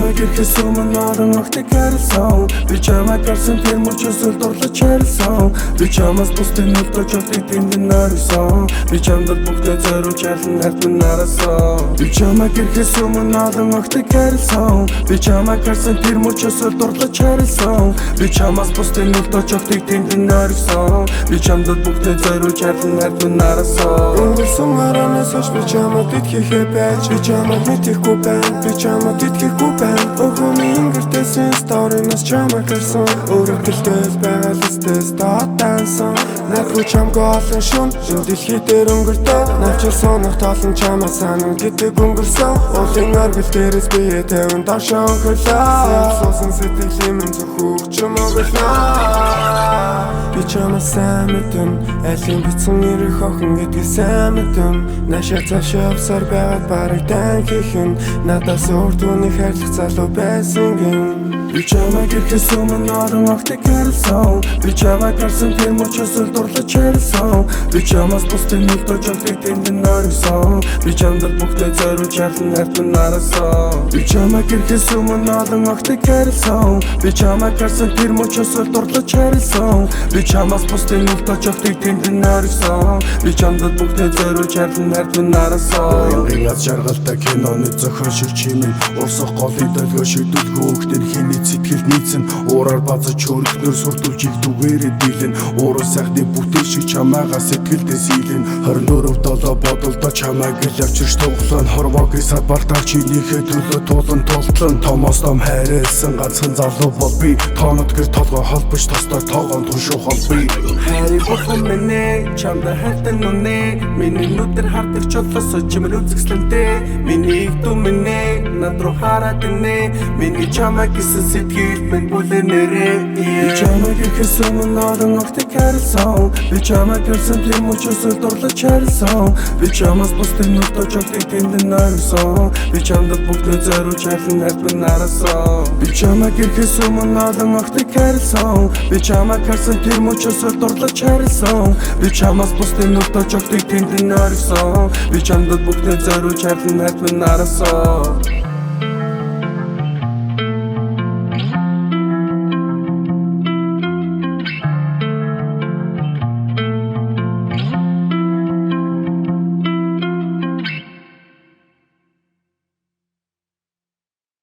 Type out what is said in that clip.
чамайг ирэхээс өмнө олон огтыг харилсан. Би чамайг харсан тэр мөчөөс дурлаж харилсан. Би чамаас бусдын нүдтэй жолтыг тэндэн орсон. Би чамдад бүгдээ зориулж харсан хайрт минь нараасан. Би чамайг ирэхээс өмнө олон огтыг харилсан. Би чамайг харсан тэр мөчөөс дурлаж харилсан. Би чамаас бусдын нүдтэй жолтыг тэндэн орсон. Би чамдад бүгдээ зориулж харсан хайрт минь нараасан. Өнгөрсөн аранаас хойш би чамд итгэхээ байж. Би чамд мэдхгүй байна. Би чамд итгэхгүй байна. Өхөний өнгөртөөсөн сторинаас чамайг харсан. Өөрөө гэлтэл байгаа листээс татансан. Надгүй чамгүй олон шүн дэлхий дээр өнгөртөө. Навчил сонох толон чамаа санаа гэдэг өнгөрсөн. Уулын оргил дээрээс бие тавин дошоо өнгөрлөө. Суусан сэтгэлийн минь зөвхөн чамаа гэлнаа. Би чамаа сайн мэдэн. Айлын бицэн ирэх охин гэдгийг сайн мэдэн. Нашаа цаашаа явсаар байгаад барыг дан хийхэн. Надаас өөр түүний хайрлах залуу байсан гин. Би чамайг ирэхээс өмнө олон огтыг харилсан. Би чамайг харсан тэр мөчөөс дурлаж харилсан. Би чамаас бусдын нүдтэй жолтыг тэндэн орсон. Би чамдад бүгдээ зориулж харсан хайрт минь нараасан. Би чамайг ирэхээс өмнө олон огтыг харилсан. Би чамайг харсан тэр мөчөөс дурлаж харилсан. Би чамаас бусдын нүдтэй жолтыг тэндэн орсон. Би чамдад бүгдээ зориулж харсан хайрт минь нараасан. Яд жаргалтай киноны зохион шиг чимэн урсах голын долгио шийдвэл хөөхтөр хиний сэтгэл нийцэн уураар базаж хөрөхнөр суртуулж их дүгээрээ дийлэн ууруу сайхны бүтээл шиг чамаагаа сэтгэлдээ сийлэн 24/7 бодолдоо чамааг л авчирч тоглоон хорвоогийн сад бартаа чинийхээ төлөө тулан толтлон томоос том хайрлсан ганцхан залуу бол би тоонот гэр толгой холбож тостоор тоогоон тушуу холбий хайрыг бурхан минь чамда хайртай нүнэ миний нүдэр хардаг чулуус чимэр үзэсгэлэнтэй миний их дүү минь над руу хараад инэ миний чамайг гэсэн сэтгэл минь бүлээ нэрээ. Би чамайг ирэхээс өмнө олон огтыг харилсан. Би чамайг харсан тэр мөчөөс дурлаж харилсан. Би чамаас бусдын нүдтэй жолтыг тэндэн орсон. Би чамдад бүгдээ зориулж харсан хайрт минь нараасан. Би чамайг ирэхээс өмнө олон огтыг харилсан. Би чамайг харсан тэр мөчөөс дурлаж харилсан. Би чамаас бусдын нүдтэй жолтыг тэндэн орсон. Би чамдад бүгдээ зориулж харсан хайрт минь нараасан.